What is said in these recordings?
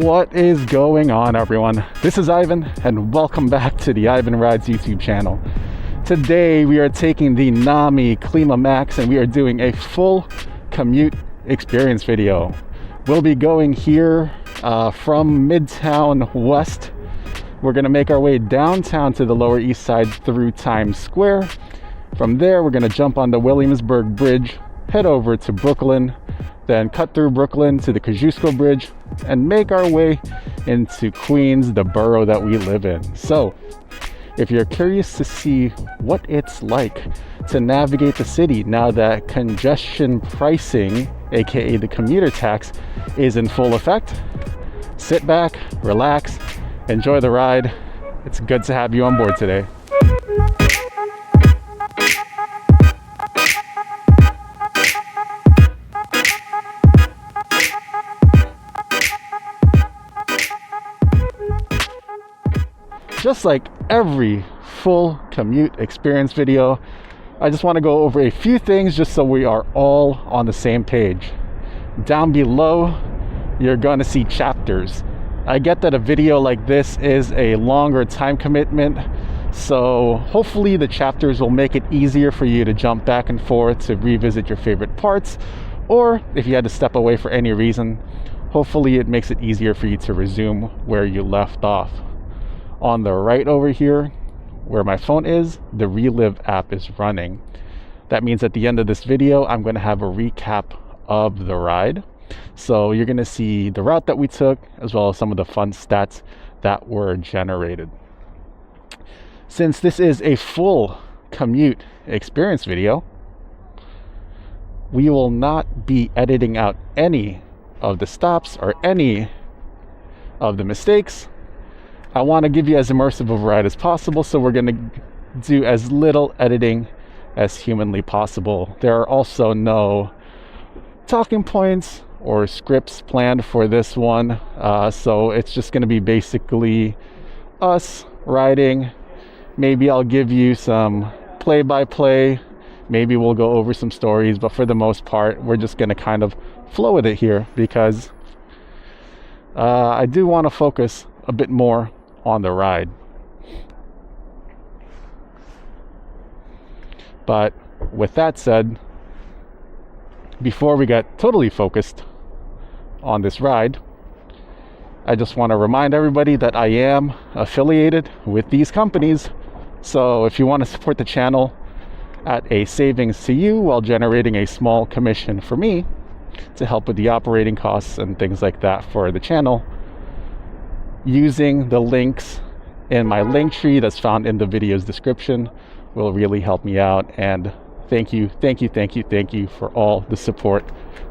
What is going on, everyone? This is Ivan, and welcome back to the Ivan Rides YouTube channel. Today we are taking the Nami Klima Max and we are doing a full commute experience video. We'll be going here from Midtown West. We're going to make our way downtown to the Lower East Side through Times Square. From there, we're going to jump on the Williamsburg Bridge, head over to Brooklyn, then cut through Brooklyn to the Kosciuszko Bridge, and make our way into Queens, the borough that we live in. So, if you're curious to see what it's like to navigate the city now that congestion pricing, aka the commuter tax, is in full effect, sit back, relax, enjoy the ride. It's good to have you on board today. Just like every full commute experience video, I just want to go over a few things just so we are all on the same page. Down below, you're going to see chapters. I get that a video like this is a longer time commitment, so hopefully the chapters will make it easier for you to jump back and forth to revisit your favorite parts, or if you had to step away for any reason, hopefully it makes it easier for you to resume where you left off. On the right over here, where my phone is, the Relive app is running. That means at the end of this video, I'm going to have a recap of the ride. So you're going to see the route that we took, as well as some of the fun stats that were generated. Since this is a full commute experience video, we will not be editing out any of the stops or any of the mistakes. I want to give you as immersive of a ride as possible, so we're going to do as little editing as humanly possible. There are also no talking points or scripts planned for this one, so it's just going to be basically us riding. Maybe I'll give you some play-by-play, maybe we'll go over some stories, but for the most part, we're just going to kind of flow with it here because I do want to focus a bit more on the ride. But with that said, before we get totally focused on this ride, I just want to remind everybody that I am affiliated with these companies. So if you want to support the channel at a savings to you while generating a small commission for me to help with the operating costs and things like that for the channel, using the links in my link tree that's found in the video's description will really help me out. And thank you for all the support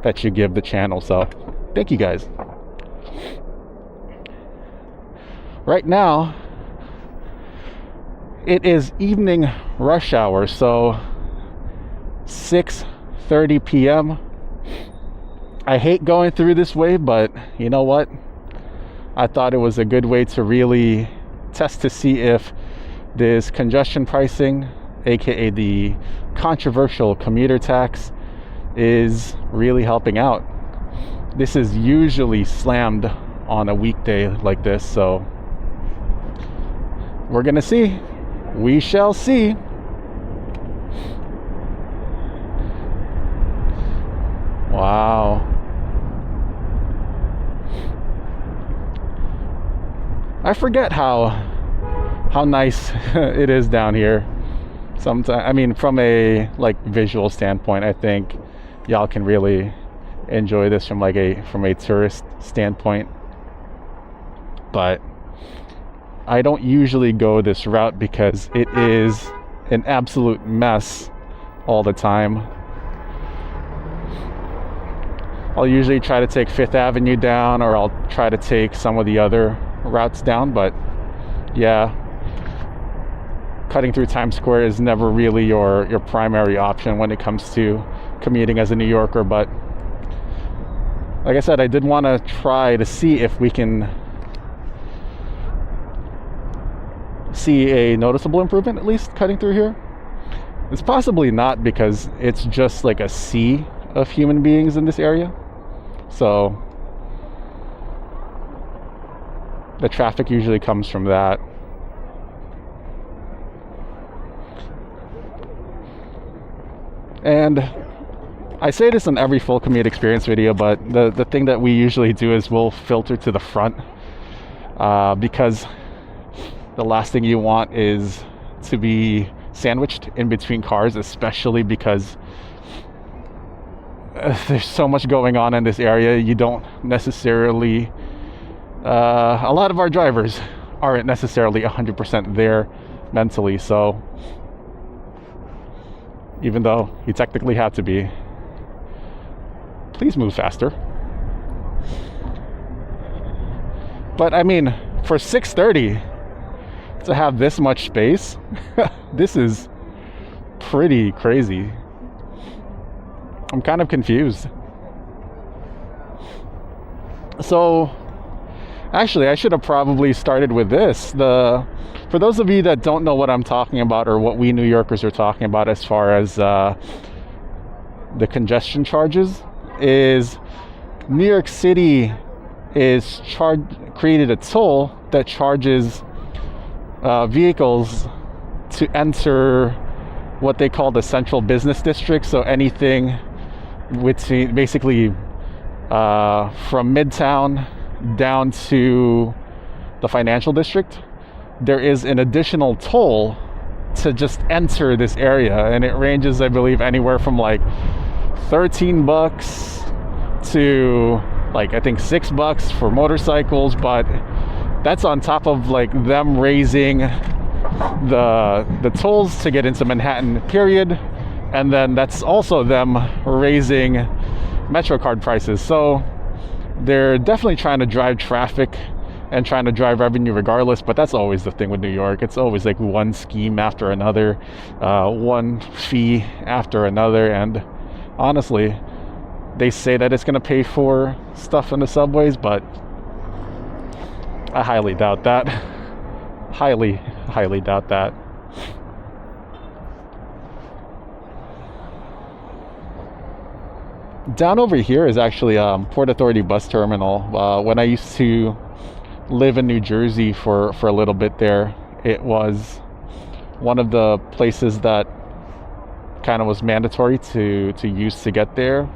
that you give the channel. So thank you guys. Right now it is evening rush hour, so 6:30 p.m. I hate going through this way, but you know what? I thought it was a good way to really test to see if this congestion pricing, aka the controversial commuter tax, is really helping out. This is usually slammed on a weekday like this, so we're gonna see. We shall see. Wow. I forget how nice it is down here. Sometimes, I mean, from a visual standpoint, I think y'all can really enjoy this from a tourist standpoint. But I don't usually go this route because it is an absolute mess all the time. I'll usually try to take 5th Avenue down, or I'll try to take some of the other routes down, but yeah, cutting through Times Square is never really your primary option when it comes to commuting as a New Yorker. But like I said, I did want to try to see if we can see a noticeable improvement, at least cutting through here. It's possibly not, because it's just like a sea of human beings in this area. So The traffic usually comes from that. And I say this in every full commute experience video, but the thing that we usually do is we'll filter to the front, because the last thing you want is to be sandwiched in between cars, especially because there's so much going on in this area. You don't necessarily, a lot of our drivers aren't necessarily 100% there mentally, so even though you technically have to be, please move faster. But I mean, for 6:30 to have this much space, this is pretty crazy. I'm kind of confused. So actually, I should have probably started with this. For those of you that don't know what I'm talking about, or what we New Yorkers are talking about as far as the congestion charges, is New York City is created a toll that charges vehicles to enter what they call the central business district. So anything between, basically from Midtown down to the financial district, there is an additional toll to just enter this area, and it ranges, I believe, anywhere from like $13 to like, I think $6 for motorcycles. But that's on top of like them raising the tolls to get into Manhattan, period, and then that's also them raising MetroCard prices. So they're definitely trying to drive traffic and trying to drive revenue regardless, but that's always the thing with New York. It's always like one scheme after another, one fee after another, and honestly, they say that it's going to pay for stuff in the subways, but I highly doubt that. Highly doubt that. Down over here is actually Port Authority bus terminal. When I used to live in New Jersey for a little bit there, it was one of the places that kind of was mandatory to use to get there.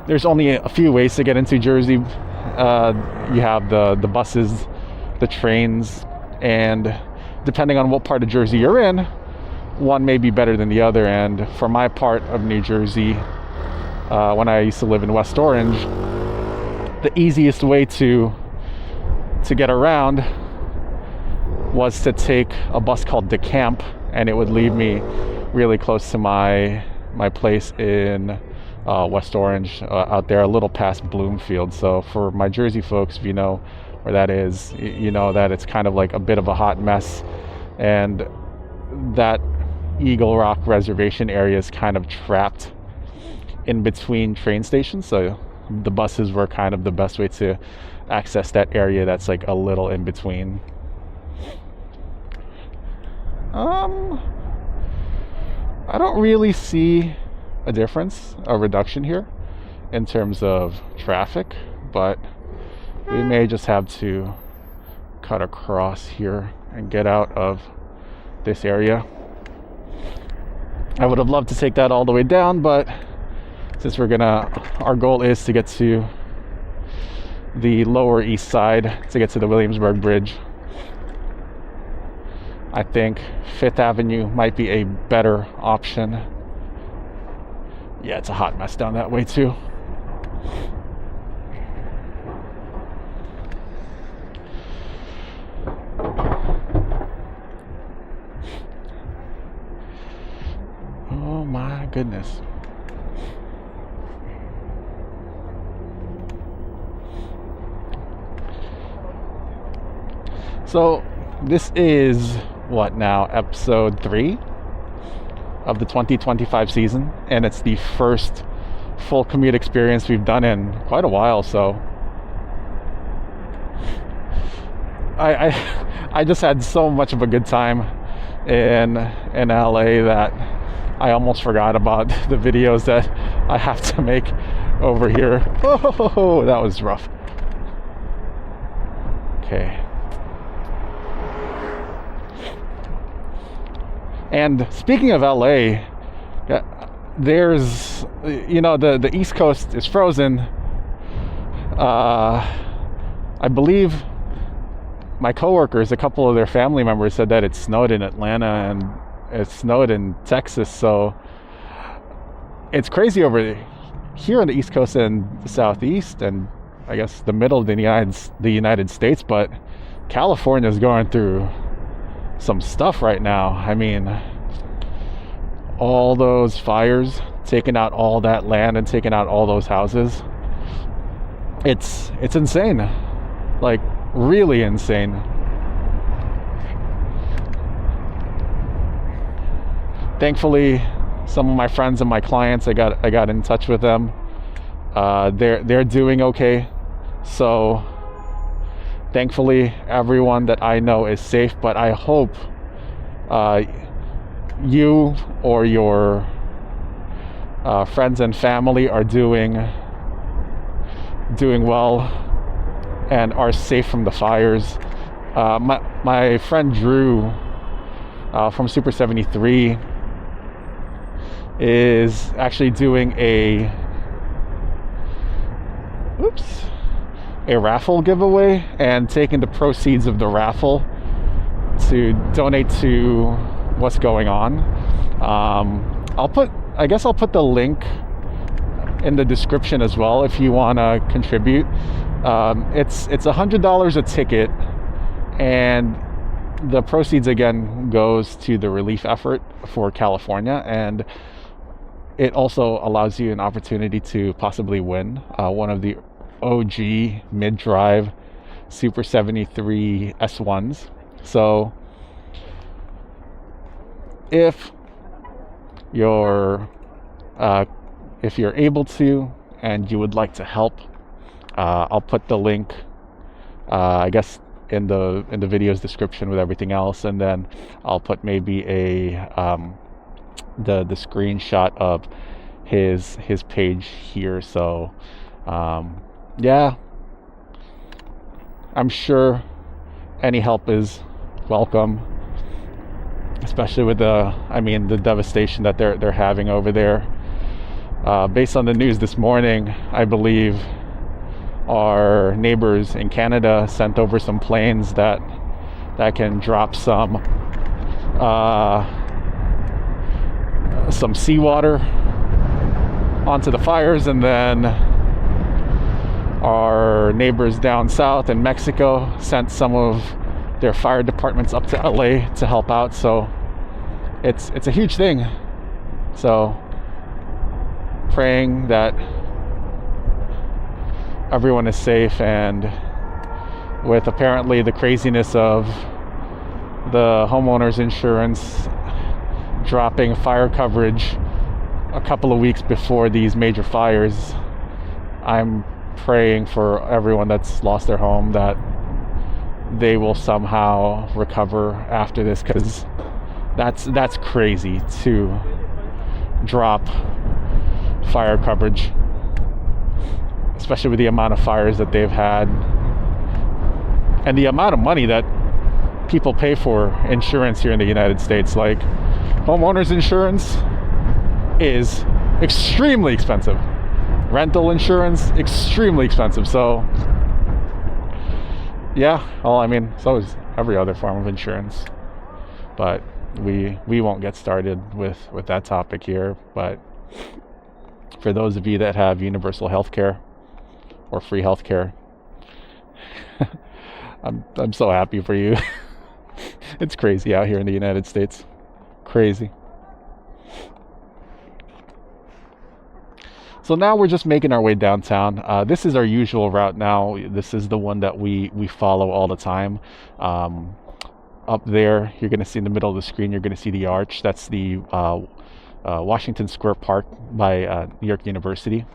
There's only a few ways to get into Jersey. You have the buses, the trains, and depending on what part of Jersey you're in, one may be better than the other. And for my part of New Jersey, when I used to live in West Orange, the easiest way to get around was to take a bus called DeCamp, and it would leave me really close to my place in West Orange, out there a little past Bloomfield. So for my Jersey folks, if you know where that is, you know that it's kind of like a bit of a hot mess, and that Eagle Rock Reservation area is kind of trapped in between train stations. So the buses were kind of the best way to access that area that's like a little in between. I don't really see a difference, a reduction here in terms of traffic, but we may just have to cut across here and get out of this area. I would have loved to take that all the way down, but since our goal is to get to the Lower East Side, to get to the Williamsburg Bridge, I think Fifth Avenue might be a better option. Yeah, it's a hot mess down that way too. Oh my goodness. So this is what now, episode 3 of the 2025 season, and it's the first full commute experience we've done in quite a while. So I just had so much of a good time in LA that I almost forgot about the videos that I have to make over here. Oh, that was rough. Okay. And speaking of LA, there's, the East Coast is frozen. I believe my coworkers, a couple of their family members said that it snowed in Atlanta and it snowed in Texas. So it's crazy over here on the East Coast and the Southeast, and I guess the middle of the United States. But California is going through some stuff right now. I mean, all those fires taking out all that land and taking out all those houses. It's insane, like really insane. Thankfully, some of my friends and my clients, I got in touch with them. They're doing okay. So thankfully, everyone that I know is safe. But I hope you or your friends and family are doing well and are safe from the fires. My friend Drew from Super73 is actually doing a raffle giveaway and taking the proceeds of the raffle to donate to what's going on. I'll put the link in the description as well if you want to contribute. It's $100 a ticket, and the proceeds again goes to the relief effort for California, and it also allows you an opportunity to possibly win one of the OG mid-drive Super73 S1s. So if you're able to and you would like to help, I'll put the link I guess in the video's description with everything else, and then I'll put maybe the screenshot of his page here. So yeah, I'm sure any help is welcome, especially with the devastation that they're having over there. Based on the news this morning, I believe our neighbors in Canada sent over some planes that can drop some seawater onto the fires, and then our neighbors down south in Mexico sent some of their fire departments up to LA to help out. So it's a huge thing. So praying that everyone is safe, and with apparently the craziness of the homeowners insurance dropping fire coverage a couple of weeks before these major fires, I'm praying for everyone that's lost their home that they will somehow recover after this, because that's crazy to drop fire coverage, especially with the amount of fires that they've had and the amount of money that people pay for insurance here in the United States. Like, homeowners insurance is extremely expensive. Rental insurance, extremely expensive. So yeah, well, I mean, so is every other form of insurance. But we won't get started with that topic here. But for those of you that have universal health care or free health care, I'm so happy for you. It's crazy out here in the United States. Crazy. So now we're just making our way downtown. This is our usual route now. This is the one that we follow all the time. Up there, you're going to see in the middle of the screen, you're going to see the arch. That's the Washington Square Park by New York University.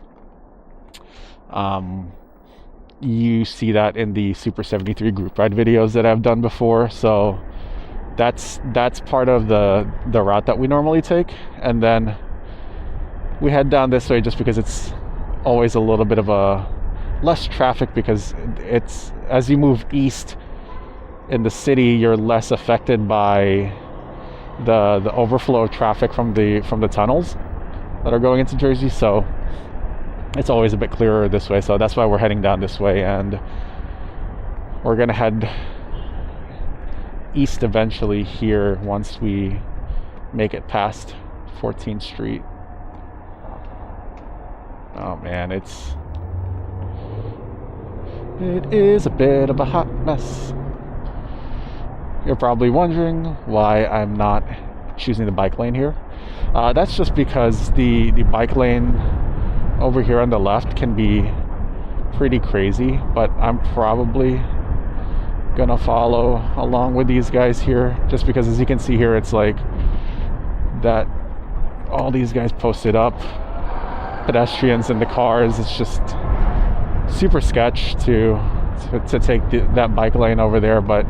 You see that in the Super73 group ride videos that I've done before. So that's part of the route that we normally take. And then we head down this way just because it's always a little bit of a less traffic, because it's, as you move east, in the city, you're less affected by the overflow of traffic from the tunnels that are going into Jersey. So it's always a bit clearer this way. So that's why we're heading down this way, and we're gonna head east eventually here once we make it past 14th Street. Oh man, it is a bit of a hot mess. You're probably wondering why I'm not choosing the bike lane here. That's just because the bike lane over here on the left can be pretty crazy, but I'm probably gonna follow along with these guys here, just because as you can see here, it's like that all these guys posted up, pedestrians in the cars. It's just super sketch to take that bike lane over there, but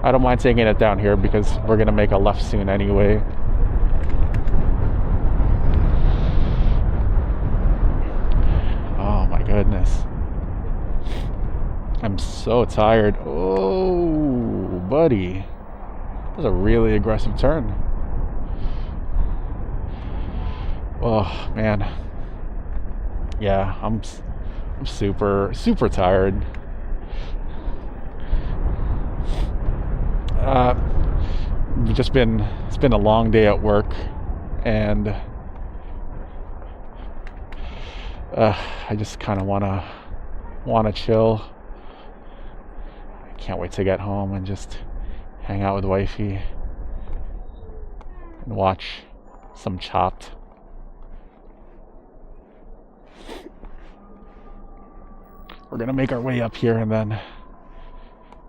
I don't mind taking it down here because we're gonna make a left soon anyway. Oh my goodness, I'm so tired. Oh buddy, that was a really aggressive turn. Oh man, yeah, I'm super tired. It's been a long day at work, and I just kind of wanna chill. I can't wait to get home and just hang out with wifey and watch some Chopped. We're gonna make our way up here, and then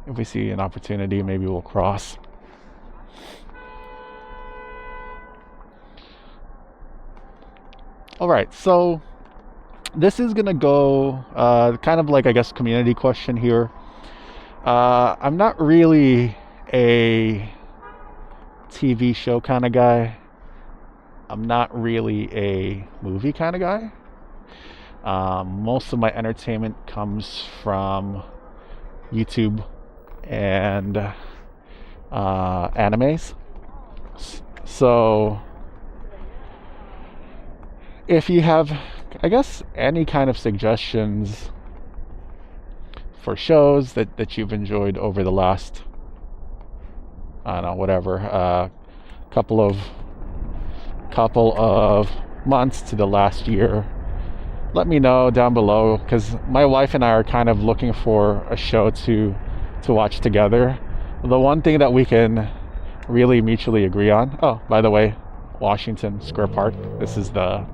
if we see an opportunity, maybe we'll cross. All right, so this is gonna go kind of like, I guess, community question here. I'm not really a TV show kind of guy. I'm not really a movie kind of guy. Most of my entertainment comes from YouTube and animes. So if you have, I guess, any kind of suggestions for shows that you've enjoyed over the last, I don't know, whatever, couple of months to the last year, let me know down below, because my wife and I are kind of looking for a show to watch together. The one thing that we can really mutually agree on, oh, by the way, Washington Square Park, this is the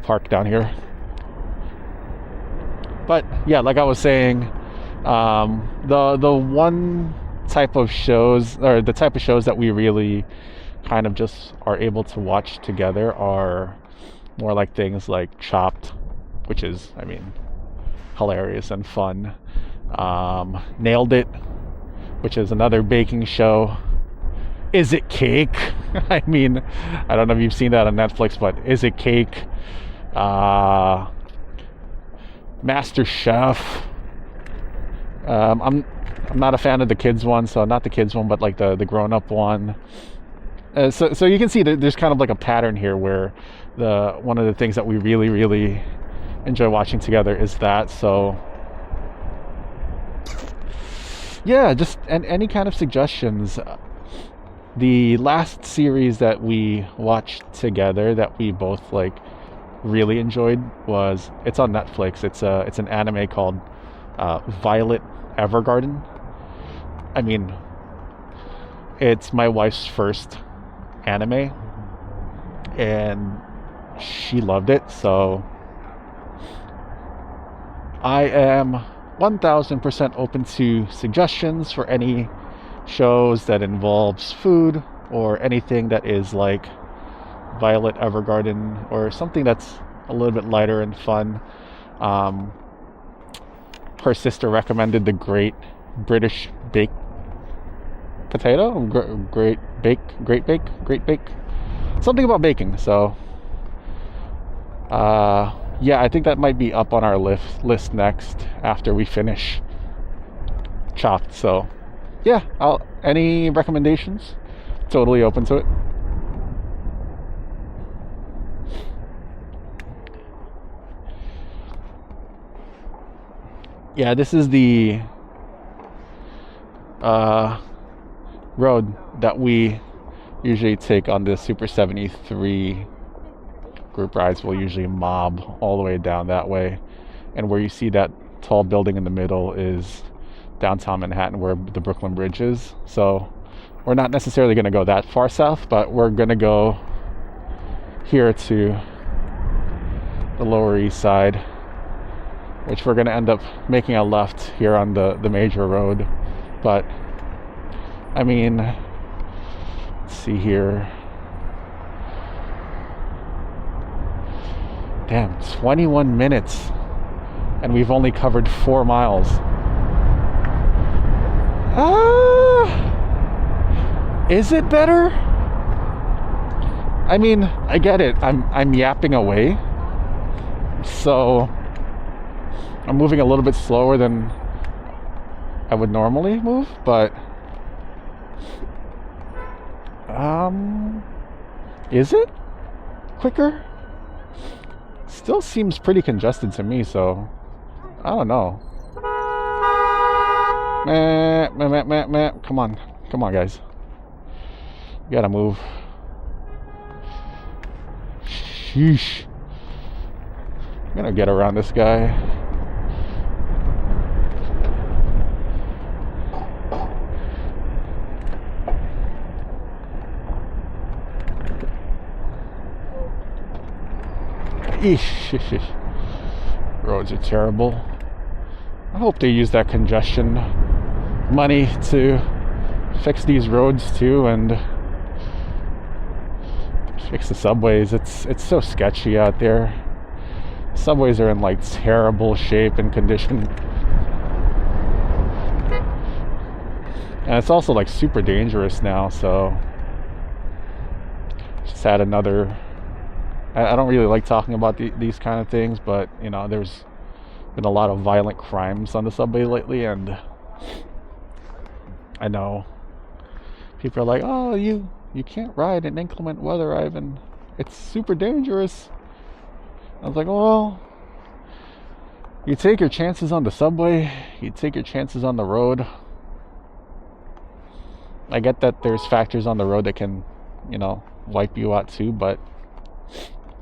park down here. But yeah, like I was saying, the one type of shows, or the type of shows that we really kind of just are able to watch together, are more like things like Chopped, which is, I mean, hilarious and fun. Nailed It, which is another baking show. Is It Cake? I mean, I don't know if you've seen that on Netflix, but Is It Cake? Master Chef. I'm not a fan of the kids one, so not the kids one, but like the grown-up one. So you can see that there's kind of like a pattern here where one of the things that we really enjoy watching together is that. So yeah, just any kind of suggestions. The last series that we watched together that we both like really enjoyed was, it's on Netflix. It's an anime called Violet Evergarden. I mean, it's my wife's first anime, and she loved it. So I am 1000% open to suggestions for any shows that involves food, or anything that is like Violet Evergarden, or something that's a little bit lighter and fun. Her sister recommended the Great British Baked Potato, Great Bake, something about baking. So yeah, I think that might be up on our list next, after we finish chopped. So yeah, any recommendations? Totally open to it. Yeah, this is the road that we usually take on the Super 73 group rides. We'll usually mob all the way down that way, and where you see that tall building in the middle is downtown Manhattan, where the Brooklyn Bridge is. So we're not necessarily going to go that far south, but we're going to go here to the Lower East Side, which we're going to end up making a left here on the major road. But I mean, let's see here. Damn, 21 minutes, and we've only covered 4 miles. Is it better? I mean, I get it. I'm yapping away, so I'm moving a little bit slower than I would normally move, but is it quicker? Still seems pretty congested to me, so I don't know. Come on, guys. You gotta move. Sheesh. I'm gonna get around this guy. Eesh. Roads are terrible. I hope they use that congestion money to fix these roads too, and fix the subways. It's so sketchy out there. Subways are in like terrible shape and condition, and it's also like super dangerous now. So just had another, I don't really like talking about these kind of things, but you know, there's been a lot of violent crimes on the subway lately, and I know people are like, oh, you can't ride in inclement weather, Ivan. It's super dangerous. I was like, well, you take your chances on the subway, you take your chances on the road. I get that there's factors on the road that can, you know, wipe you out too, but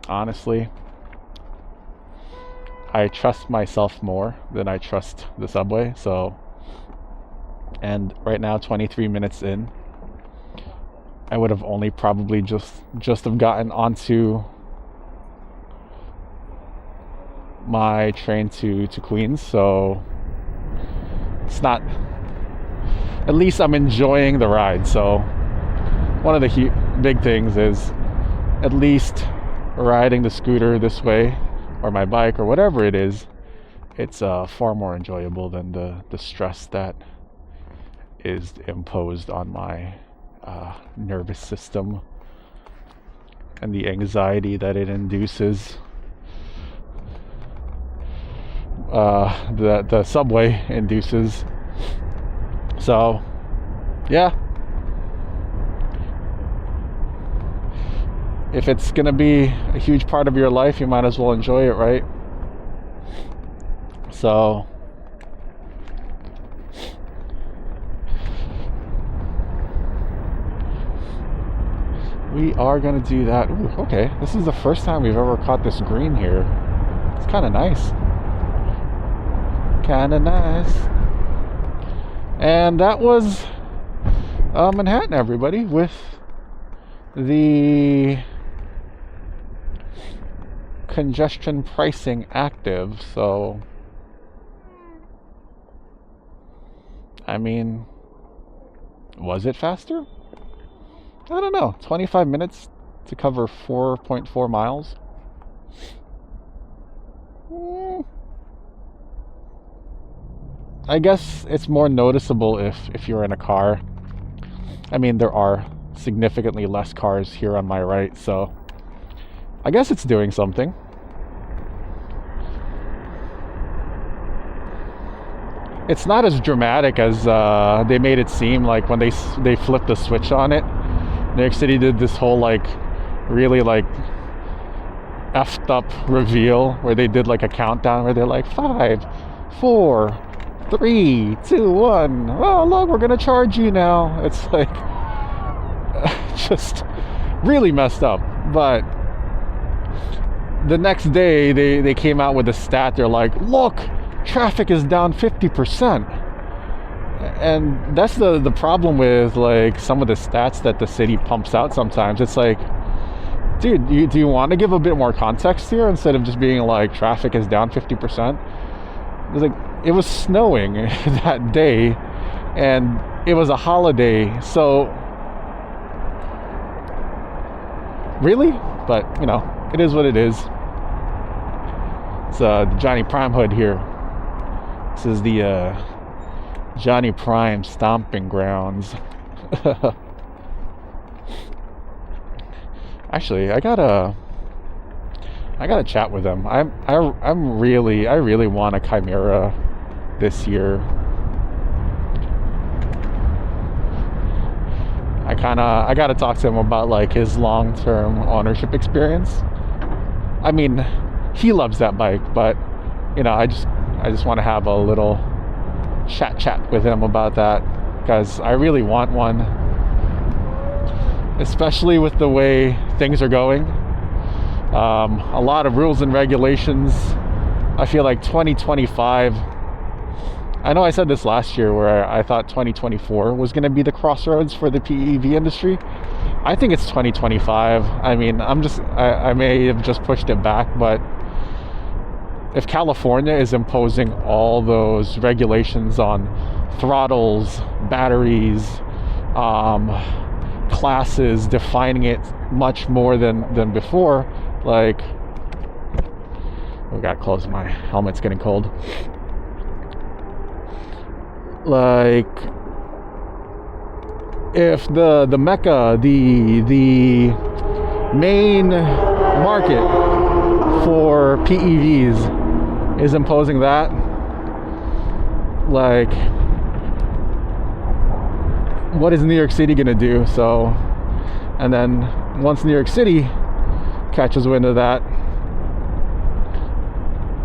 honestly, I trust myself more than I trust the subway. So, and right now, 23 minutes in, I would have only probably just have gotten onto my train to Queens. So it's not, at least I'm enjoying the ride. So one of the big things is at least riding the scooter this way, or my bike, or whatever it is, it's far more enjoyable than the stress that is imposed on my nervous system and the anxiety that it induces. The subway induces. So yeah, if it's gonna be a huge part of your life, you might as well enjoy it, right? So we are gonna do that. Ooh, okay, this is the first time we've ever caught this green here. It's kind of nice. And that was Manhattan, everybody, with the congestion pricing active. So I mean, was it faster? I don't know. 25 minutes to cover 4.4 miles. I guess it's more noticeable if you're in a car. I mean, there are significantly less cars here on my right, so I guess it's doing something. it's not as dramatic as they made it seem. Like when they flipped the switch on it, New York City did this whole like really like effed up reveal where they did like a countdown where they're like 5, 4, 3, 2, 1. Oh look, we're gonna charge you now. It's like just really messed up. But the next day they came out with a stat. They're like, look, traffic is down 50%. And that's the problem with like some of the stats that the city pumps out sometimes. It's like, dude, do you want to give a bit more context here instead of just being like traffic is down 50%? It's like, it was snowing that day and it was a holiday, so really? But you know, it is what it is. It's Johnny Prime hood here. This is the Johnny Prime stomping grounds. Actually, I gotta chat with them. I really want a Chimera this year. I gotta talk to him about like his long-term ownership experience. I mean, he loves that bike, but you know, I just want to have a little chat with him about that, because I really want one, especially with the way things are going. A lot of rules and regulations. I feel like 2025, I know I said this last year where I thought 2024 was going to be the crossroads for the PEV industry. I think it's 2025. I mean, I may have just pushed it back, but if California is imposing all those regulations on throttles, batteries, classes, defining it much more than before, like, I gotta close, my helmet's getting cold. Like, if the mecca, the main market for PEVs is imposing that, like, what is New York City gonna do? So, and then once New York City catches wind of that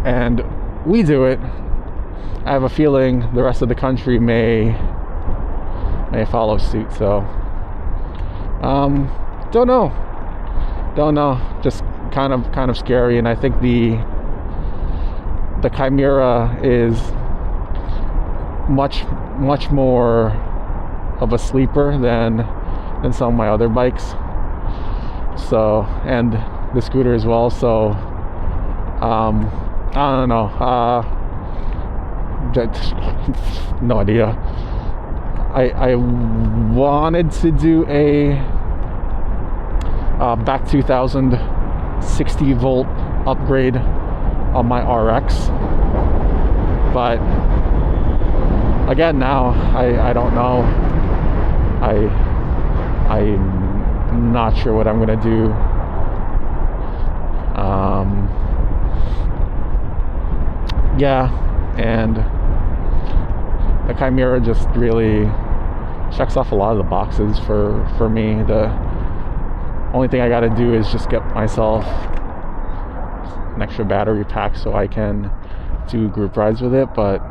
and we do it, I have a feeling the rest of the country may follow suit. So don't know, just kind of scary. And I think the Chimera is much more of a sleeper than some of my other bikes, so, and the scooter as well. So I don't know, no idea. I wanted to do a back 2000 60 volt upgrade on my RX, but again, now I don't know. I'm not sure what I'm gonna do. Yeah, and the Chimera just really checks off a lot of the boxes for me. The only thing I gotta do is just get myself an extra battery pack so I can do group rides with it, but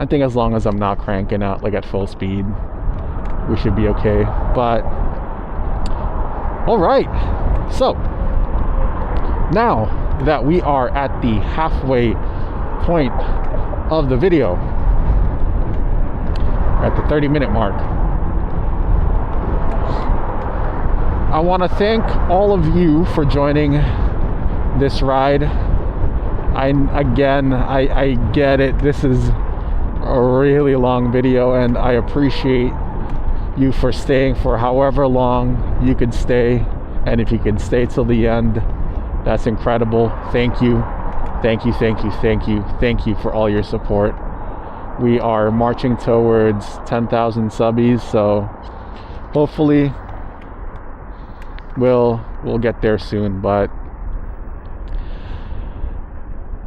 I think as long as I'm not cranking out like at full speed, we should be okay. But all right, so now that we are at the halfway point of the video, we're at the 30-minute mark, I want to thank all of you for joining this ride. I get it, this is a really long video, and I appreciate you for staying for however long you could stay. And if you can stay till the end, that's incredible. Thank you for all your support. We are marching towards 10,000 subbies, so hopefully we'll get there soon. But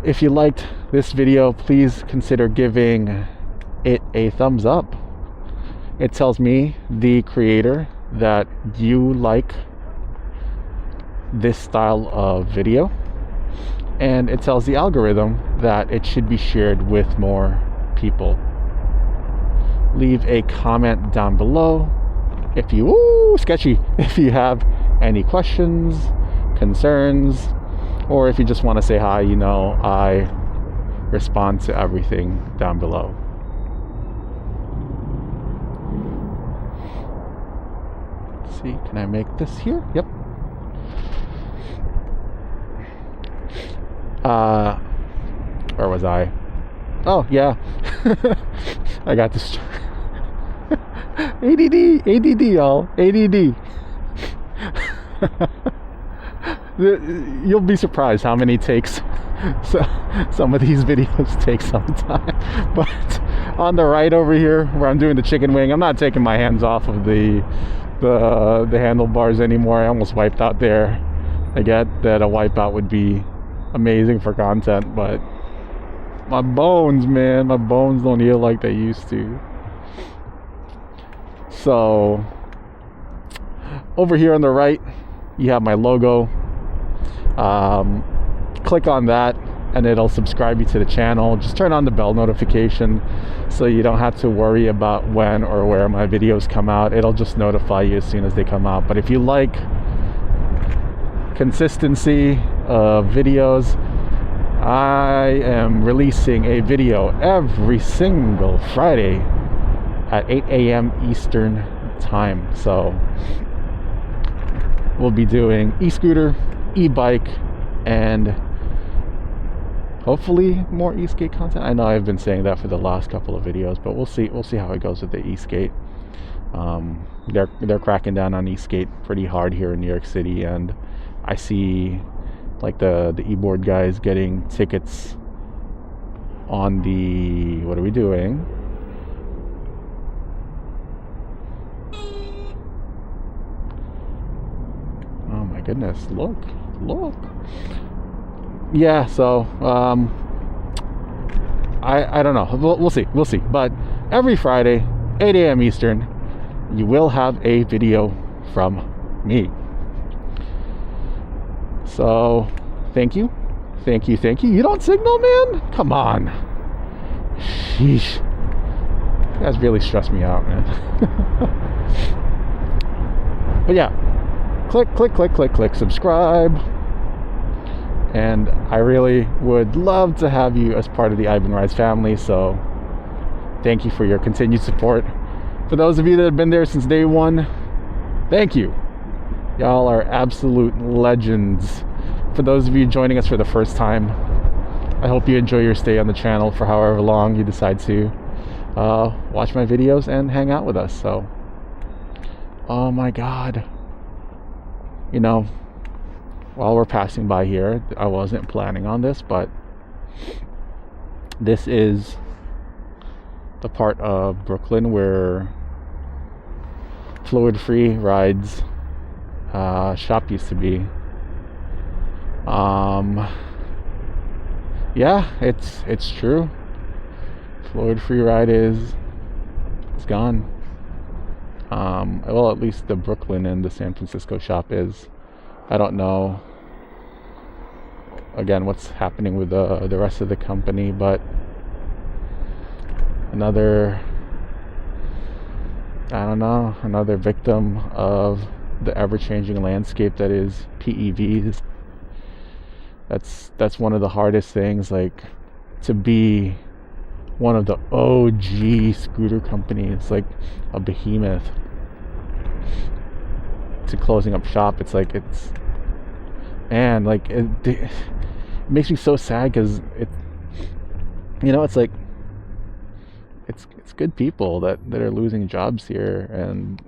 if you liked this video, please consider giving it a thumbs up. It tells me, the creator, that you like this style of video, and it tells the algorithm that it should be shared with more people. Leave a comment down below if you if you have any questions, concerns, or if you just want to say hi. You know, I respond to everything down below. Let's see, can I make this here? Yep. Where was I? Oh yeah. I got this. ADD, y'all. ADD. You'll be surprised how many takes some of these videos take some time. But on the right over here, where I'm doing the chicken wing, I'm not taking my hands off of the handlebars anymore. I almost wiped out there. I get that a wipeout would be amazing for content, but my bones, man, my bones don't heal like they used to. So over here on the right, you have my logo. Click on that and it'll subscribe you to the channel. Just turn on the bell notification so you don't have to worry about when or where my videos come out. It'll just notify you as soon as they come out. But if you like consistency of videos, I am releasing a video every single Friday at 8 a.m. Eastern time. So we'll be doing e-scooter, e-bike, and hopefully more e-skate content. I know I've been saying that for the last couple of videos, but we'll see how it goes with the e-skate. They're cracking down on e-skate pretty hard here in New York City, and I see like the e-board guys getting tickets on the, what are we doing? Oh my goodness, look. Yeah, so I don't know. We'll see. But every Friday, 8 a.m. Eastern, you will have a video from me. So thank you. You don't signal, man? Come on. Sheesh. You guys really stress me out, man. But yeah, click subscribe. And I really would love to have you as part of the Ivan Rides family. So thank you for your continued support. For those of you that have been there since day one, thank you. Y'all are absolute legends. For those of you joining us for the first time, I hope you enjoy your stay on the channel for however long you decide to watch my videos and hang out with us. So, oh my God. You know, while we're passing by here, I wasn't planning on this, but this is the part of Brooklyn where FluidFreeRide's shop used to be. Yeah, it's true. FluidFreeRide it's gone. Well, at least the Brooklyn and the San Francisco shop is. I don't know again what's happening with the rest of the company, but another victim of the ever-changing landscape that is PEVs. That's one of the hardest things, like, to be one of the OG scooter companies, like a behemoth, to closing up shop. It's like, it makes me so sad, because it's like it's good people that are losing jobs here, and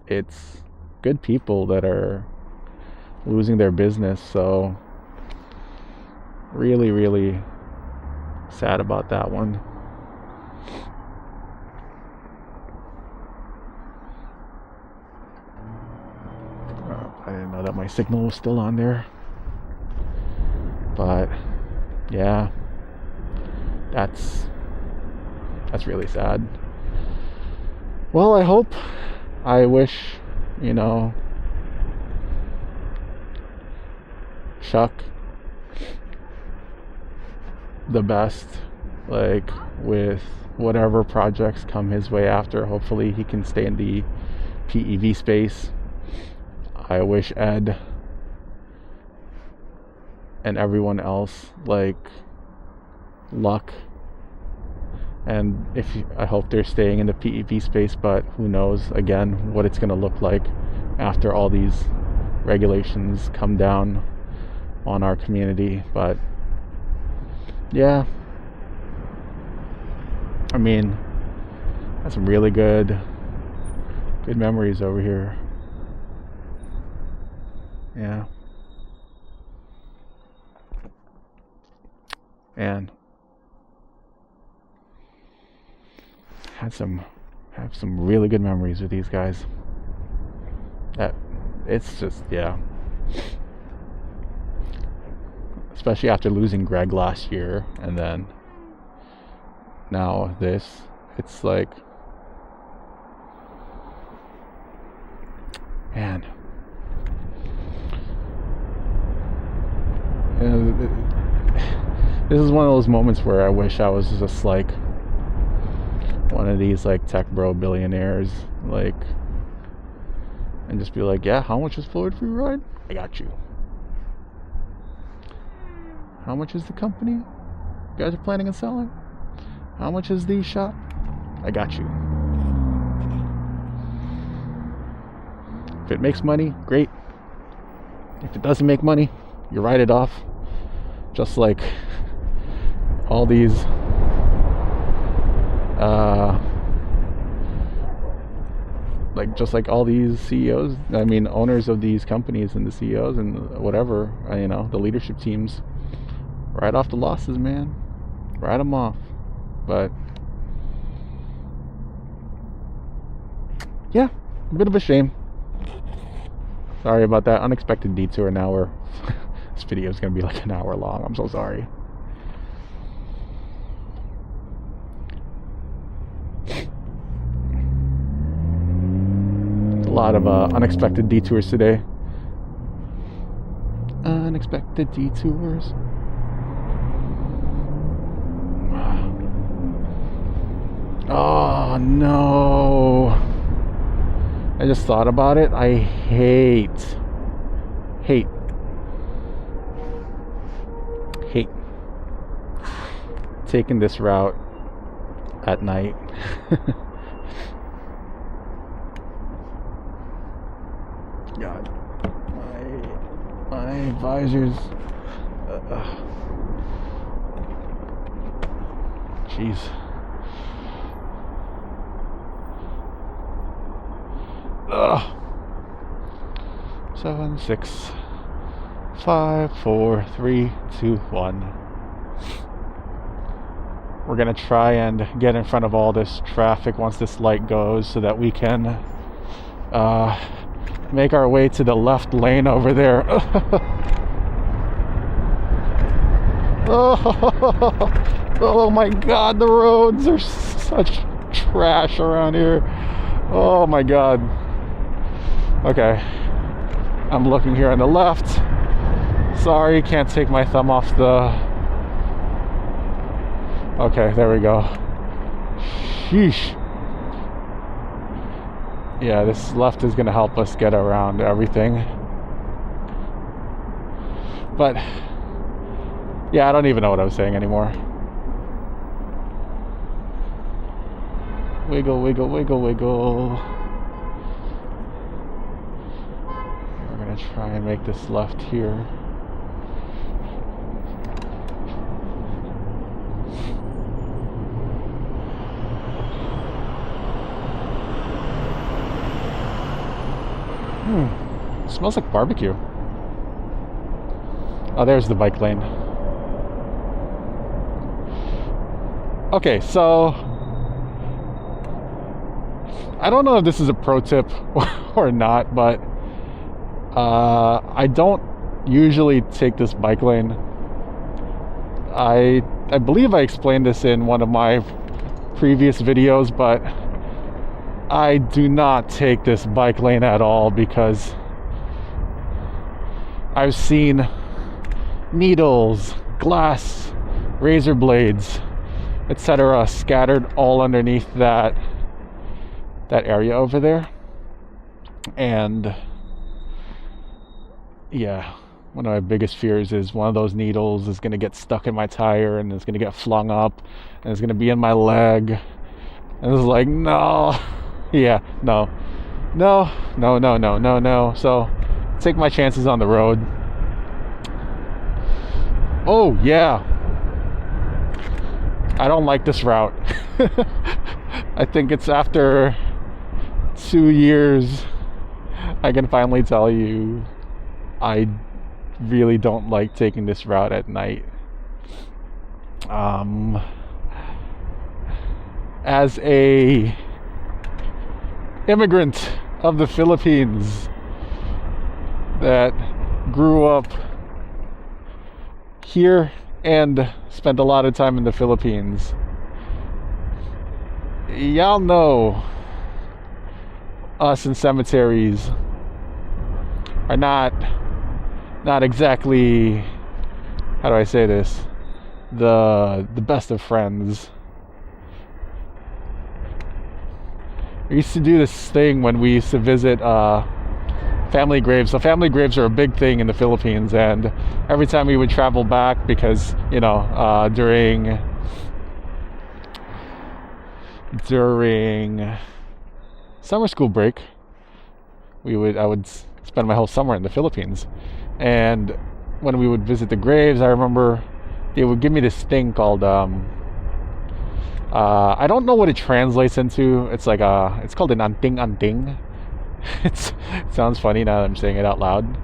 it's good people that are losing their business. So really, really sad about that one. I didn't know that my signal was still on there, but yeah, That's really sad. Well, I wish, you know, Chuck the best, like, with whatever projects come his way after. Hopefully he can stay in the PEV space. I wish Ed and everyone else, like, luck, and I hope they're staying in the PEV space, but who knows again what it's going to look like after all these regulations come down on our community. But yeah, I mean, that's some really good memories over here. Yeah. And have some really good memories with these guys. It's just, yeah. Especially after losing Greg last year, and then now this, it's like, man. This is one of those moments where I wish I was just like one of these like tech bro billionaires, like, and just be like, yeah, how much is FluidFreeRide? I got you. How much is the company you guys are planning on selling? How much is the shop? I got you. If it makes money, great. If it doesn't make money, you write it off. Just like all these just like all these CEOs, I mean owners of these companies and the CEOs and whatever, you know, the leadership teams, write off the losses, man. Write them off. But yeah, a bit of a shame. Sorry about that unexpected detour. Now we're this video is gonna be like an hour long. I'm so sorry. A lot of unexpected detours today. Unexpected detours. Oh no. I just thought about it. I hate taking this route at night. God, my visors. Jeez. Ugh. 7, 6, 5, 4, 3, 2, 1. We're gonna try and get in front of all this traffic once this light goes, so that we can make our way to the left lane over there. Oh my God, the roads are such trash around here. Oh my God. Okay, I'm looking here on the left. Sorry, can't take my thumb off the... Okay, there we go. Sheesh. Yeah, this left is gonna help us get around everything. But yeah, I don't even know what I was saying anymore. Wiggle, wiggle, wiggle, wiggle. We're gonna try and make this left here. It smells like barbecue. Oh, there's the bike lane. Okay, so I don't know if this is a pro tip or not, but I don't usually take this bike lane I believe I explained this in one of my previous videos, but I do not take this bike lane at all because I've seen needles, glass, razor blades, etc. scattered all underneath that area over there. And yeah, one of my biggest fears is one of those needles is going to get stuck in my tire and it's going to get flung up and it's going to be in my leg. And it's like, no. Yeah, no. So take my chances on the road. Oh yeah, I don't like this route. I think it's after 2 years I can finally tell you I really don't like taking this route at night. As a immigrant of the Philippines that grew up here and spent a lot of time in the Philippines, y'all know us in cemeteries are not exactly, how do I say this, the best of friends. We used to do this thing when we used to visit family graves. So family graves are a big thing in the Philippines, and every time we would travel back, because you know, during summer school break, I would spend my whole summer in the Philippines, and when we would visit the graves, I remember they would give me this thing called I don't know what it translates into. It's like it's called an anting. It sounds funny now that I'm saying it out loud,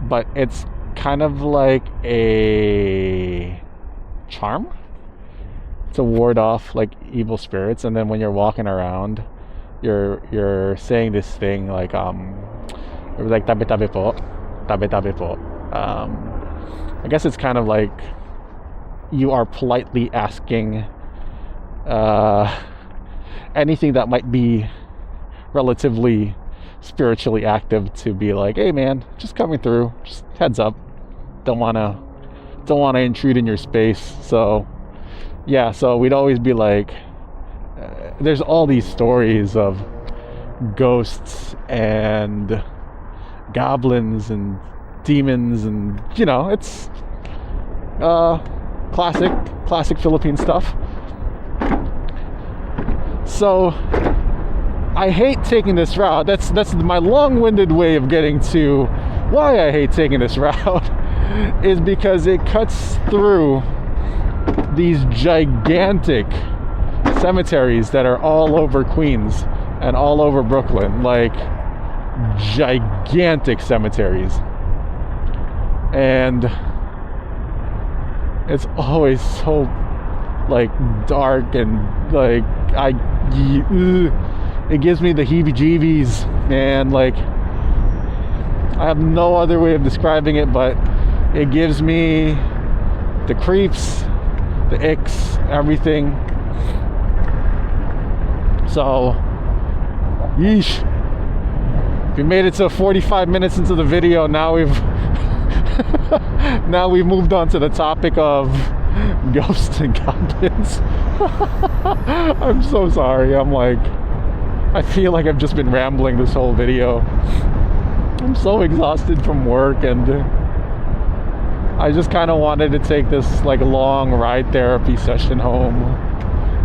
but it's kind of like a charm to ward off like evil spirits. And then when you're walking around, you're saying this thing like tabi tabi po. I guess it's kind of like you are politely asking anything that might be relatively spiritually active to be like, hey man, just coming through, just heads up, don't want to intrude in your space. So yeah, so we'd always be like, there's all these stories of ghosts and goblins and demons, and you know, it's classic Philippine stuff. So I hate taking this route. That's my long-winded way of getting to why I hate taking this route is because it cuts through these gigantic cemeteries that are all over Queens and all over Brooklyn, like gigantic cemeteries. And it's always so like dark and like it gives me the heebie-jeebies, man. Like, I have no other way of describing it, but it gives me the creeps, the icks, everything. So, yeesh. We made it to 45 minutes into the video. Now we've moved on to the topic of ghosts and goblins. I'm so sorry. I feel like I've just been rambling this whole video. I'm so exhausted from work, and I just kind of wanted to take this like long ride therapy session home.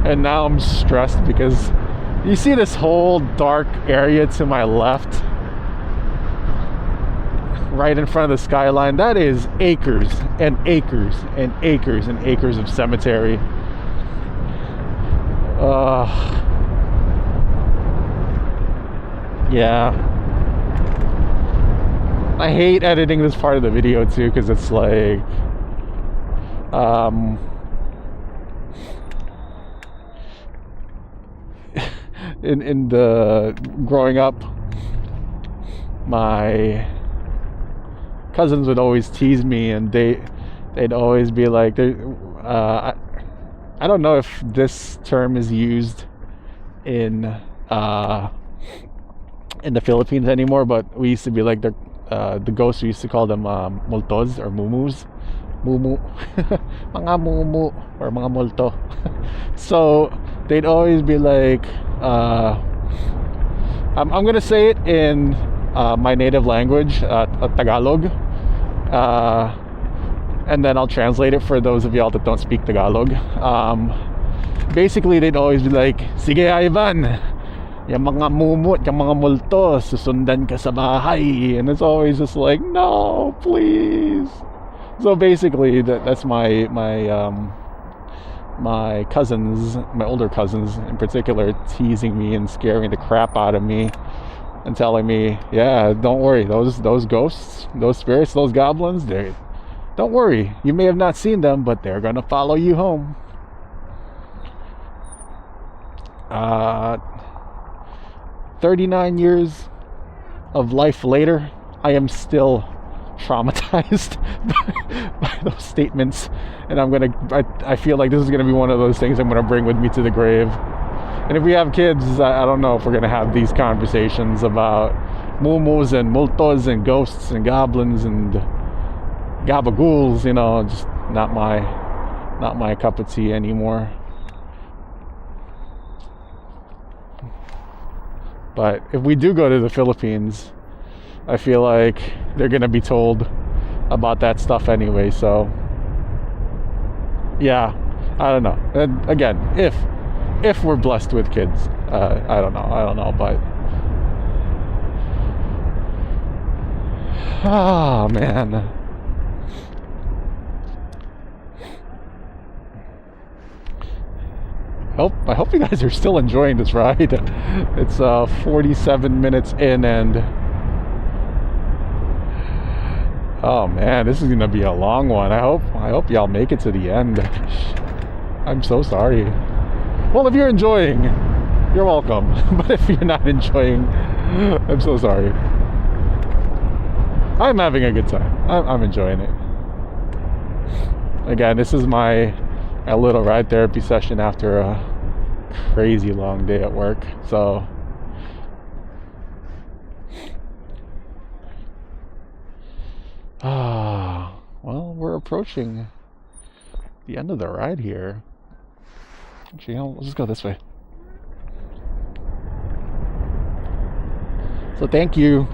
And now I'm stressed because you see this whole dark area to my left, right in front of the skyline. That is acres and acres and acres and acres of cemetery. Yeah, I hate editing this part of the video too, because it's like in the growing up, my cousins would always tease me, and they'd always be like, I don't know if this term is used in the Philippines anymore, but we used to be like the ghosts. We used to call them multos or mumus, mumu, mga mumu or mga multo. So they'd always be like, I'm gonna say it in my native language, Tagalog, and then I'll translate it for those of y'all that don't speak Tagalog. Basically, they'd always be like, "Sige Ivan, yung mga mumut, yung mga multo, susundan ka sa bahay." And it's always just like, no, please. So basically, that's my cousins, my older cousins in particular, teasing me and scaring the crap out of me and telling me, yeah, don't worry, those ghosts, those spirits, those goblins, don't worry, you may have not seen them, but they're gonna follow you home. 39 years of life later, I am still traumatized by those statements, and I feel like this is gonna be one of those things I'm gonna bring with me to the grave. And if we have kids, I don't know if we're gonna have these conversations about mumus and multos and ghosts and goblins and gabagools. You know, just not my cup of tea anymore. But if we do go to the Philippines, I feel like they're gonna be told about that stuff anyway. So yeah, I don't know. And again, if we're blessed with kids, I don't know, but oh man. I hope you guys are still enjoying this ride. It's 47 minutes in, and oh man, this is gonna be a long one. I hope y'all make it to the end. I'm so sorry. Well, if you're enjoying, you're welcome. But if you're not enjoying, I'm so sorry. I'm having a good time. I'm enjoying it. Again, this is my little ride therapy session after a crazy long day at work. So well, we're approaching the end of the ride here. Actually, let's just go this way. So thank you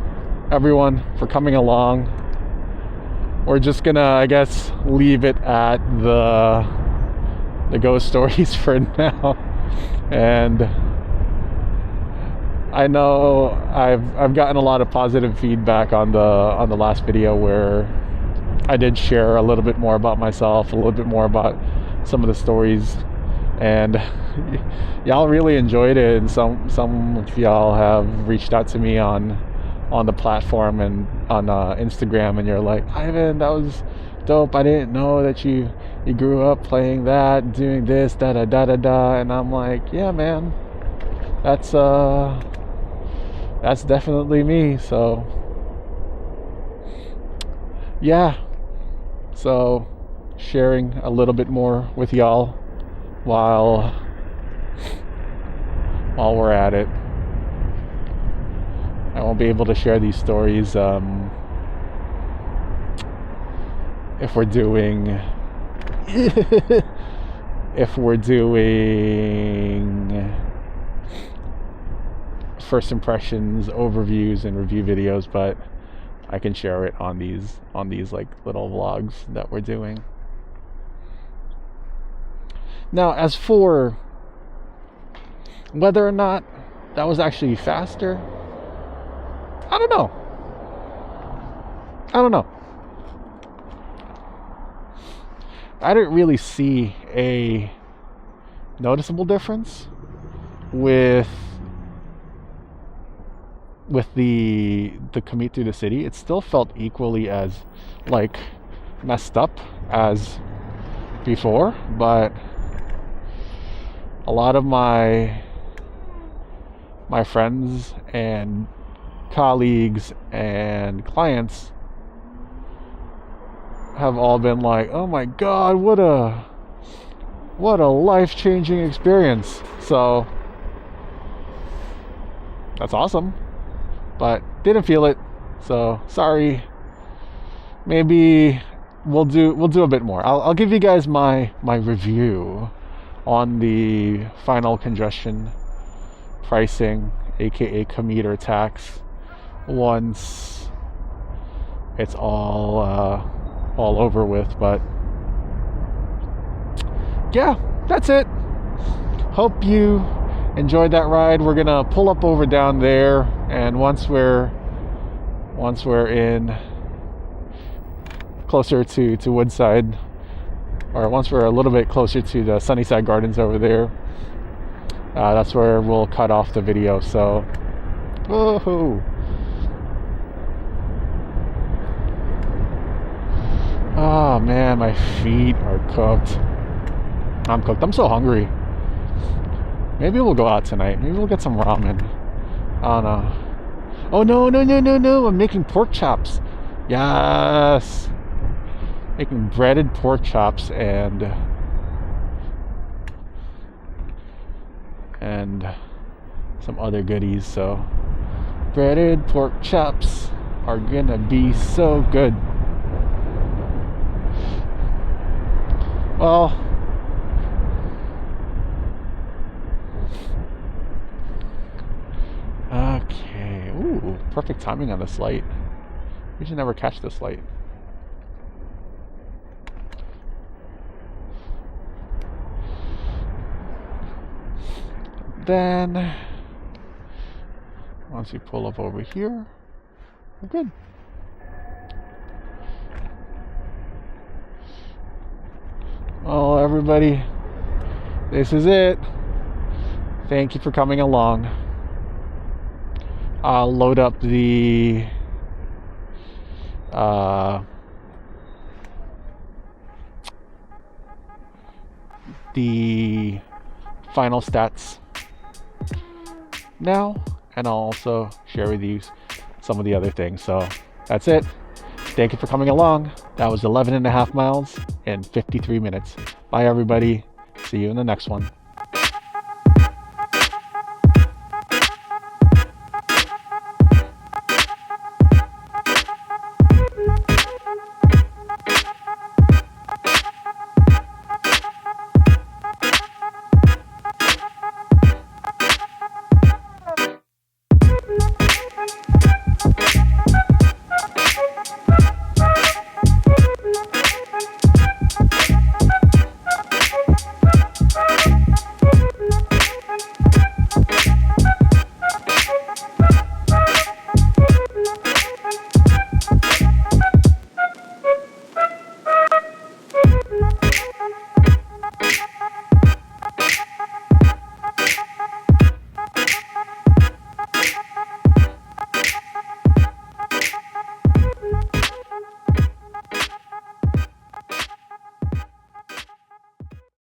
everyone for coming along. We're just gonna, I guess, leave it at the ghost stories for now. And I know I've gotten a lot of positive feedback on the last video where I did share a little bit more about myself, a little bit more about some of the stories, and y'all really enjoyed it. And some of y'all have reached out to me on the platform and on Instagram, and you're like, "Ivan, that was dope. I didn't know that you grew up playing that, doing this, da da da da da." And I'm like, yeah man, that's definitely me. So yeah, so sharing a little bit more with y'all while we're at it. I won't be able to share these stories if we're doing first impressions, overviews, and review videos, but I can share it on these like little vlogs that we're doing. Now, as for whether or not that was actually faster, I don't know. I didn't really see a noticeable difference with the commute through the city. It still felt equally as like messed up as before, but a lot of my friends and colleagues and clients have all been like, "Oh my god, what a What a life-changing experience. So that's awesome, but didn't feel it, so sorry. Maybe we'll do a bit more. I'll give you guys my review on the final congestion pricing, aka commuter tax, once it's all over with. But yeah, that's it. Hope you enjoyed that ride. We're gonna pull up over down there, and once we're in closer to Woodside, or once we're a little bit closer to the Sunnyside Gardens over there, that's where we'll cut off the video. So, woohoo! Oh man, my feet are cooked. I'm cooked. I'm so hungry. Maybe we'll go out tonight. Maybe we'll get some ramen. I don't know. Oh no! I'm making pork chops. Yes. Making breaded pork chops and some other goodies. So breaded pork chops are gonna be so good. Well, okay. Ooh, perfect timing on this light. We should never catch this light. Then once we pull up over here, we're good. Well, everybody, this is it. Thank you for coming along. I'll load up the final stats now, and I'll also share with you some of the other things. So that's it. Thank you for coming along. That was 11.5 miles in 53 minutes. Bye everybody. See you in the next one.